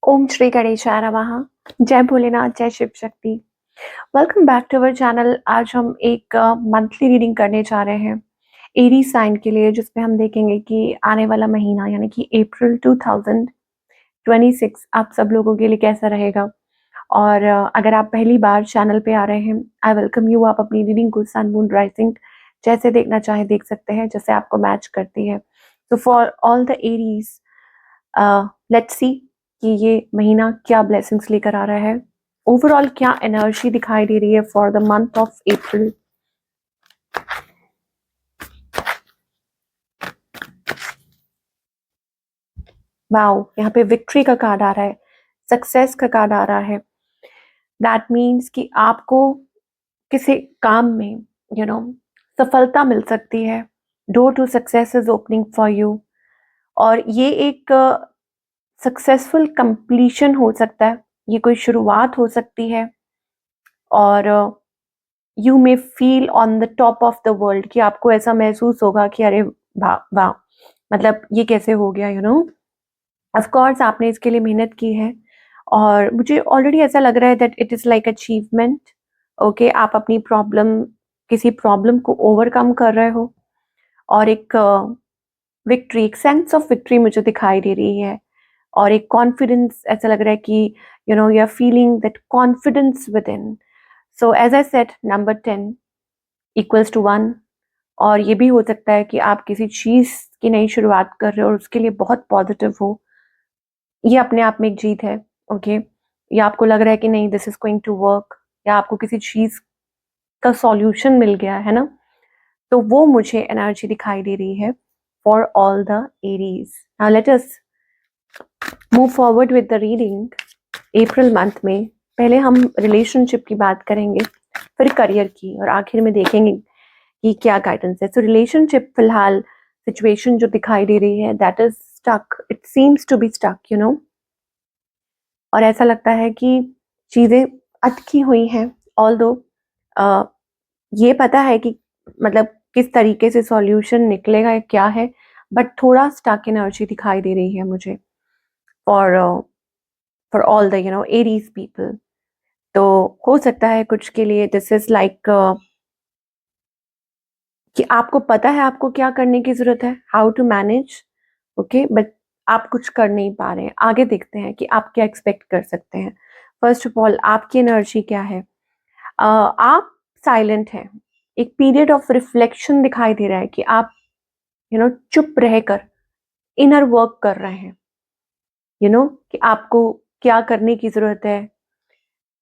ओम श्री गणेशाय नमः। जय भोलेनाथ, जय Shiv Shakti. Welcome back to our channel. आज हम एक मंथली रीडिंग करने जा रहे हैं एरीज साइन के लिए, जिसमें हम देखेंगे कि आने वाला महीना यानी कि अप्रैल 2026 आप सब लोगों के लिए कैसा रहेगा। और अगर आप पहली बार चैनल पे आ रहे हैं, आई वेलकम यू। आप अपनी रीडिंग को सन मून राइजिंग जैसे देखना चाहे देख सकते हैं, जैसे आपको मैच करती है। तो for all the Aries, let's see कि ये महीना क्या ब्लेसिंग्स लेकर आ रहा है। ओवरऑल क्या एनर्जी दिखाई दे रही है for the month of April. Wow, यहाँ पे विक्ट्री का कार्ड आ रहा है, सक्सेस का कार्ड आ रहा है। दैट मीन्स कि आपको किसी काम में सफलता मिल सकती है। Door to success is opening for you. और ये एक सक्सेसफुल कंप्लीशन हो सकता है, ये कोई शुरुआत हो सकती है। और you may feel on the top of the world, कि आपको ऐसा महसूस होगा कि अरे वाह वाह, मतलब ये कैसे हो गया। ऑफ कोर्स आपने इसके लिए मेहनत की है, और मुझे ऑलरेडी ऐसा लग रहा है that it is like achievement. Okay, आप अपनी किसी प्रॉब्लम को ओवरकम कर रहे हो, और एक विक्ट्री, एक सेंस ऑफ विक्ट्री मुझे दिखाई दे रही है। और एक कॉन्फिडेंस, ऐसा लग रहा है कि you are feeling that confidence within इन। So as I said, number 10 equals to 1। और ये भी हो सकता है कि आप किसी चीज़ की नई शुरुआत कर रहे हो और उसके लिए बहुत पॉजिटिव हो। ये अपने आप में एक जीत है। ओके, या आपको लग रहा है कि नहीं, this is going to work, या आपको किसी चीज़ का सॉल्यूशन मिल गया है ना। तो वो मुझे एनर्जी दिखाई दे रही है for all the Aries. Now let us move forward with the reading. April month में पहले हम रिलेशनशिप की बात करेंगे, फिर करियर की, और आखिर में देखेंगे कि क्या गाइडेंस है। सो रिलेशनशिप, फिलहाल सिचुएशन जो दिखाई दे रही है, that is stuck, it seems to be stuck. और ऐसा लगता है कि चीज़ें अटकी हुई हैं। ऑल्दो ये पता है कि मतलब किस तरीके से सॉल्यूशन निकलेगा या क्या है, बट थोड़ा स्टक एनर्जी दिखाई दे रही है मुझे for for all the Aries people. तो हो सकता है कुछ के लिए दिस इज लाइक कि आपको पता है आपको क्या करने की जरूरत है, how to manage. Okay, but आप कुछ कर नहीं पा रहे हैं। आगे देखते हैं कि आप क्या एक्सपेक्ट कर सकते हैं। फर्स्ट ऑफ ऑल, आपकी एनर्जी क्या है। आप साइलेंट हैं। एक पीरियड ऑफ रिफ्लेक्शन दिखाई दे रहा है कि आप चुप रहकर इनर वर्क कर रहे हैं। कि आपको क्या करने की जरूरत है,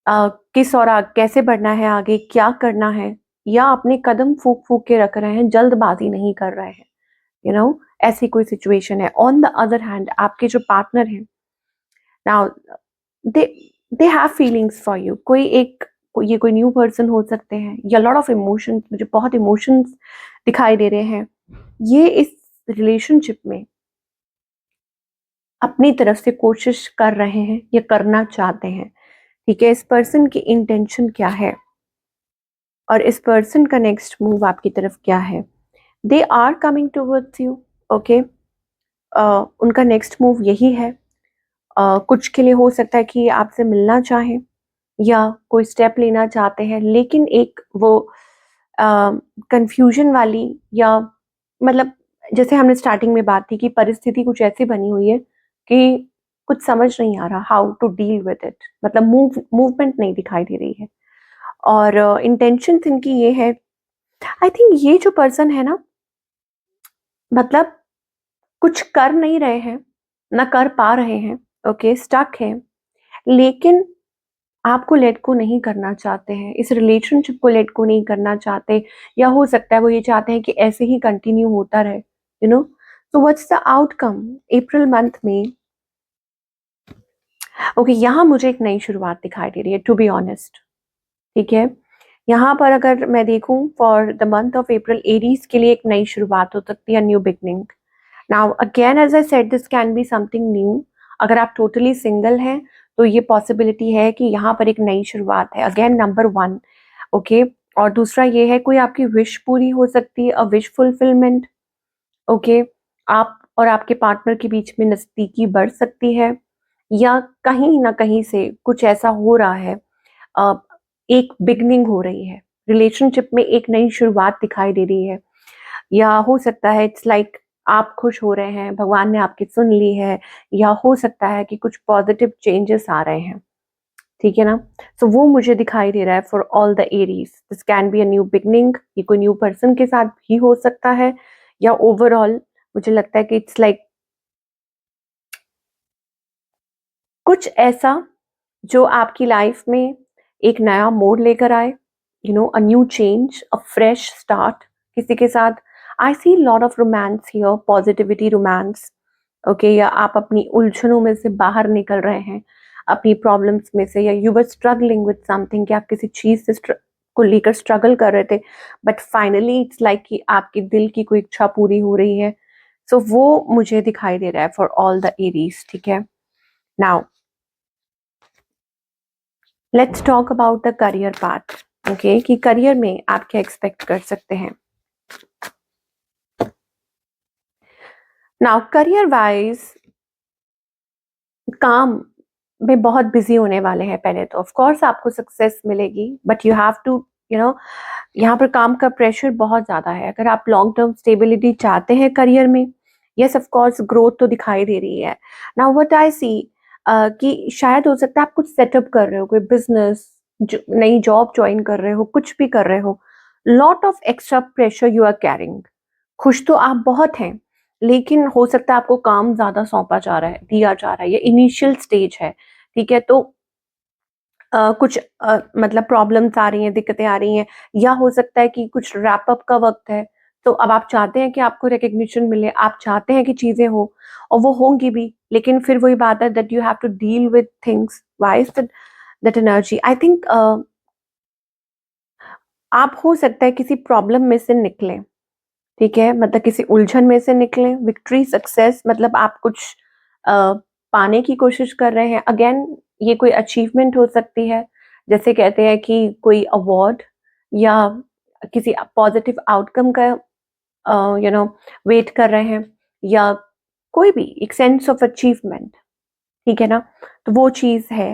किस और कैसे बढ़ना है, आगे क्या करना है, या अपने कदम फूक फूक के रख रहे हैं, जल्दबाजी नहीं कर रहे हैं। ऐसी कोई सिचुएशन है। ऑन द अदर हैंड, आपके जो पार्टनर हैं, now they they have feelings for you. ये कोई न्यू पर्सन हो सकते हैं, या लॉट ऑफ इमोशंस, मुझे बहुत इमोशंस दिखाई दे रहे हैं। ये इस रिलेशनशिप में अपनी तरफ से कोशिश कर रहे हैं या करना चाहते हैं। ठीक है, इस पर्सन की इंटेंशन क्या है, और इस पर्सन का नेक्स्ट मूव आपकी तरफ क्या है। They are coming towards you. Okay, उनका नेक्स्ट मूव यही है। कुछ के लिए हो सकता है कि आपसे मिलना चाहें या कोई स्टेप लेना चाहते हैं, लेकिन एक वो कंफ्यूजन वाली, या मतलब जैसे हमने स्टार्टिंग में बात थी कि परिस्थिति कुछ ऐसी बनी हुई है कि कुछ समझ नहीं आ रहा how to deal with it. मतलब मूवमेंट नहीं दिखाई दे रही है। और इंटेंशन इनकी ये है, आई थिंक ये जो पर्सन है ना, मतलब कुछ कर नहीं रहे हैं, ना कर पा रहे हैं। ओके, स्टक है, लेकिन आपको लेट को नहीं करना चाहते हैं, इस रिलेशनशिप को लेट को नहीं करना चाहते। या हो सकता है वो ये चाहते हैं कि ऐसे ही कंटिन्यू होता रहे। So what's the outcome April month में। ओके, यहाँ मुझे एक नई शुरुआत दिखाई दे रही है, टू बी ऑनेस्ट। ठीक है, यहाँ पर अगर मैं देखूं for the month of April, Aries के लिए एक नई शुरुआत हो सकती है, new beginning. Now again as I said, this can be something new. अगर आप टोटली सिंगल हैं तो ये पॉसिबिलिटी है कि यहाँ पर एक नई शुरुआत है। Again number 1। ओके, और दूसरा ये है, कोई आपकी विश पूरी हो सकती है, अ विश फुलफिलमेंट। ओके, आप और आपके पार्टनर के बीच में नजदीकी बढ़ सकती है। या कहीं ना कहीं से कुछ ऐसा हो रहा है, अ, एक बिगनिंग हो रही है रिलेशनशिप में, एक नई शुरुआत दिखाई दे रही है। या हो सकता है इट्स लाइक आप खुश हो रहे हैं, भगवान ने आपकी सुन ली है, या हो सकता है कि कुछ पॉजिटिव चेंजेस आ रहे हैं, ठीक है ना। सो वो मुझे दिखाई दे रहा है for all the Aries. This can be a new beginning, ये कोई न्यू पर्सन के साथ भी हो सकता है, या ओवरऑल मुझे लगता है कि इट्स लाइक कुछ ऐसा जो आपकी लाइफ में एक नया मोड़ लेकर आए, you know, a new change, a fresh start किसी के साथ। I see lot of romance here, positivity romance, okay. या आप अपनी उलझनों में से बाहर निकल रहे हैं, अपनी प्रॉब्लम्स में से, या you were struggling with something, कि आप किसी चीज से को लेकर स्ट्रगल कर रहे थे, बट फाइनली इट्स लाइक कि आपके दिल की कोई इच्छा पूरी हो रही है। सो वो मुझे दिखाई दे रहा है फॉर ऑल द एरीज, ठीक है। Now let's talk about the career part, okay, कि करियर में आप क्या एक्सपेक्ट कर सकते हैं। नाउ करियर वाइज काम में बहुत बिजी होने वाले हैं। पहले तो ऑफ कोर्स आपको सक्सेस मिलेगी, but you have to, you know, यहाँ पर काम का प्रेशर बहुत ज़्यादा है। अगर आप लॉन्ग टर्म स्टेबिलिटी चाहते हैं करियर में, यस ऑफ कोर्स ग्रोथ तो दिखाई दे रही है। नाउ व्हाट आई सी, कि शायद हो सकता है आप कुछ सेटअप कर रहे हो, कोई बिजनेस, नई जॉब ज्वाइन कर रहे हो, कुछ भी कर रहे हो, lot of extra pressure you are carrying. खुश तो आप बहुत हैं, लेकिन हो सकता है आपको काम ज़्यादा सौंपा जा रहा है, दिया जा रहा है, ये इनिशियल स्टेज है, ठीक है। तो कुछ मतलब प्रॉब्लम्स आ रही हैं, दिक्कतें आ रही हैं, या हो सकता है कि कुछ रैप अप का वक़्त है, तो अब आप चाहते हैं कि आपको रिकॉग्निशन मिले, आप चाहते हैं कि चीज़ें हों, और वो होंगी भी, लेकिन फिर वही बात है that you have to deal with things. Why is that energy? I think आप हो सकता है किसी प्रॉब्लम में से निकलें, ठीक है? मतलब किसी उलझन में से निकलें, विक्ट्री, सक्सेस, मतलब आप कुछ पाने की कोशिश कर रहे हैं। अगेन ये कोई अचीवमेंट हो सकती है, जैसे कहते हैं कि कोई अवार्ड, या किसी पॉजिटिव आउटकम का यू नो वेट कर रहे हैं, या कोई भी एक सेंस ऑफ अचीवमेंट, ठीक है ना? तो वो चीज़ है।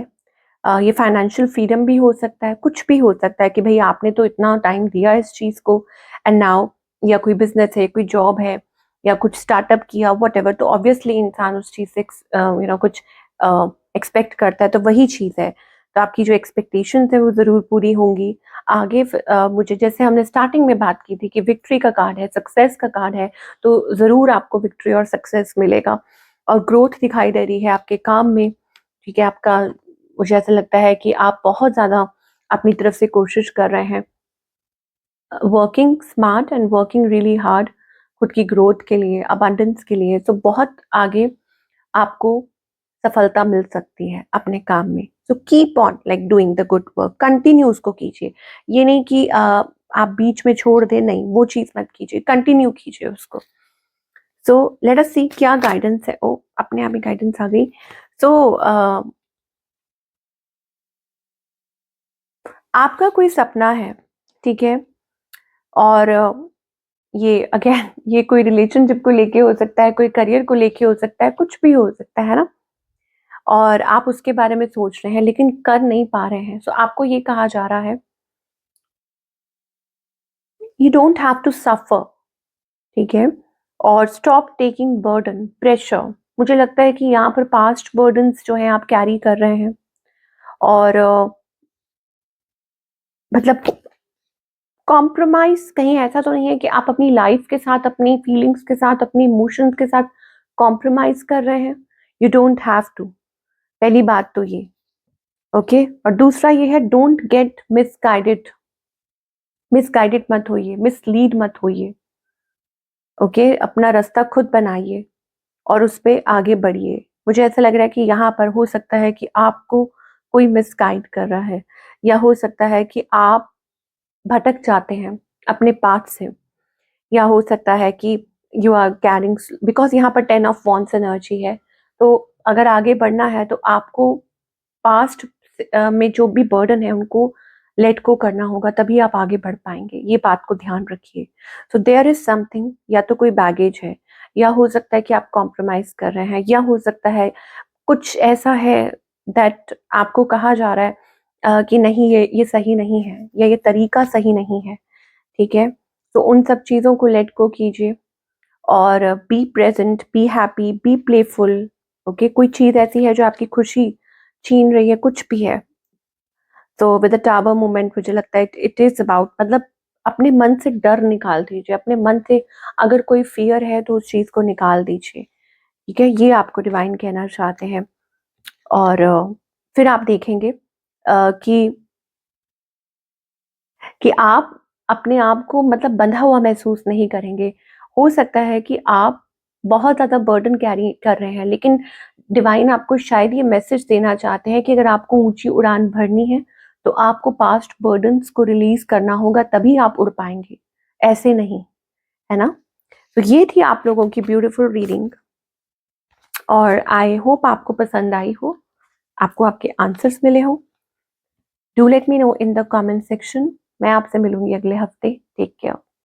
ये फाइनेंशियल फ्रीडम भी हो सकता है, कुछ भी हो सकता है कि भई आपने तो इतना टाइम दिया इस चीज़ को, एंड नाउ, या कोई बिज़नेस है, कोई जॉब है, या कुछ स्टार्टअप किया, व्हाटएवर, तो ऑब्वियसली इंसान उस चीज़ से यू नो कुछ एक्सपेक्ट करता है, तो वही चीज़ है। तो आपकी जो एक्सपेक्टेशंस है वो ज़रूर पूरी होंगी। आगे मुझे, जैसे हमने स्टार्टिंग में बात की थी कि विक्ट्री का कार्ड है, सक्सेस का कार्ड है, तो ज़रूर आपको विक्ट्री और सक्सेस मिलेगा, और ग्रोथ दिखाई दे रही है आपके काम में, ठीक है। आपका, मुझे ऐसा लगता है कि आप बहुत ज़्यादा अपनी तरफ से कोशिश कर रहे हैं, working smart and working really hard, खुद की ग्रोथ के लिए, अबंडेंस के लिए। तो बहुत आगे आपको सफलता मिल सकती है अपने काम में। So keep on like doing the good work, continue उसको कीजिए। ये नहीं कि आप बीच में छोड़ दें, नहीं, वो चीज़ मत कीजिए, कंटिन्यू कीजिए उसको। सो लेट अस सी क्या गाइडेंस है। ओ, अपने आप ही गाइडेंस आ गई। सो आपका कोई सपना है, ठीक है, और ये अगेन ये कोई रिलेशनशिप को लेके हो सकता है, कोई करियर को लेके हो सकता है, कुछ भी हो सकता है ना, और आप उसके बारे में सोच रहे हैं लेकिन कर नहीं पा रहे हैं। सो आपको ये कहा जा रहा है, you don't have to suffer, ठीक है, और स्टॉप टेकिंग बर्डन, प्रेशर। मुझे लगता है कि यहाँ पर पास्ट बर्डन्स जो हैं आप कैरी कर रहे हैं, और मतलब कॉम्प्रोमाइज कहीं ऐसा तो नहीं है कि आप अपनी लाइफ के साथ, अपनी फीलिंग्स के साथ, अपनी इमोशंस के साथ कॉम्प्रोमाइज कर रहे हैं। यू डोंट हैव टू, पहली बात तो ये, ओके। और दूसरा ये है, डोंट गेट मिसगाइडेड, मिसगाइडेड मत होइए, मिसलीड मत होइए, ओके। अपना रास्ता खुद बनाइए और उस पे आगे बढ़िए। मुझे ऐसा लग रहा है कि यहाँ पर हो सकता है कि आपको कोई मिसगाइड कर रहा है, या हो सकता है कि आप भटक जाते हैं अपने पाथ से, या हो सकता है कि यू आर कैरिंग, बिकॉज यहाँ पर 10 ऑफ वॉन्ड्स एनर्जी है। तो अगर आगे बढ़ना है तो आपको पास्ट में जो भी बर्डन है उनको लेट गो करना होगा, तभी आप आगे बढ़ पाएंगे। ये बात को ध्यान रखिए। सो देयर इज समथिंग, या तो कोई बैगेज है, या हो सकता है कि आप कॉम्प्रोमाइज कर रहे हैं, या हो सकता है कुछ ऐसा है दैट आपको कहा जा रहा है कि नहीं ये सही नहीं है या ये तरीका सही नहीं है, ठीक है? तो उन सब चीज़ों को लेट गो कीजिए और be present, be happy, be playful, okay? कोई चीज़ ऐसी है जो आपकी खुशी छीन रही है, कुछ भी है, तो विद द टावर मूवमेंट मुझे लगता है इट इज़ अबाउट मतलब अपने मन से डर निकाल दीजिए, अपने मन से अगर कोई फ़ियर है तो उस चीज़ को निकाल दीजिए, ठीक है? ये आपको डिवाइन कहना चाहते हैं और फिर आप देखेंगे कि आप अपने आप को मतलब बंधा हुआ महसूस नहीं करेंगे। हो सकता है कि आप बहुत ज़्यादा बर्डन कैरी कर रहे हैं, लेकिन डिवाइन आपको शायद ये मैसेज देना चाहते हैं कि अगर आपको ऊँची उड़ान भरनी है, तो आपको पास्ट बर्डन्स को रिलीज़ करना होगा, तभी आप उड़ पाएँगे, ऐसे नहीं, है ना? तो ये थी आप लोगों की ब्यूटीफुल रीडिंग और आई होप आपको पसंद आई हो, आपको आपके आंसर्स मिले हों। Do let me know in the comment section. मैं आपसे मिलूँगी अगले हफ्ते। Take care.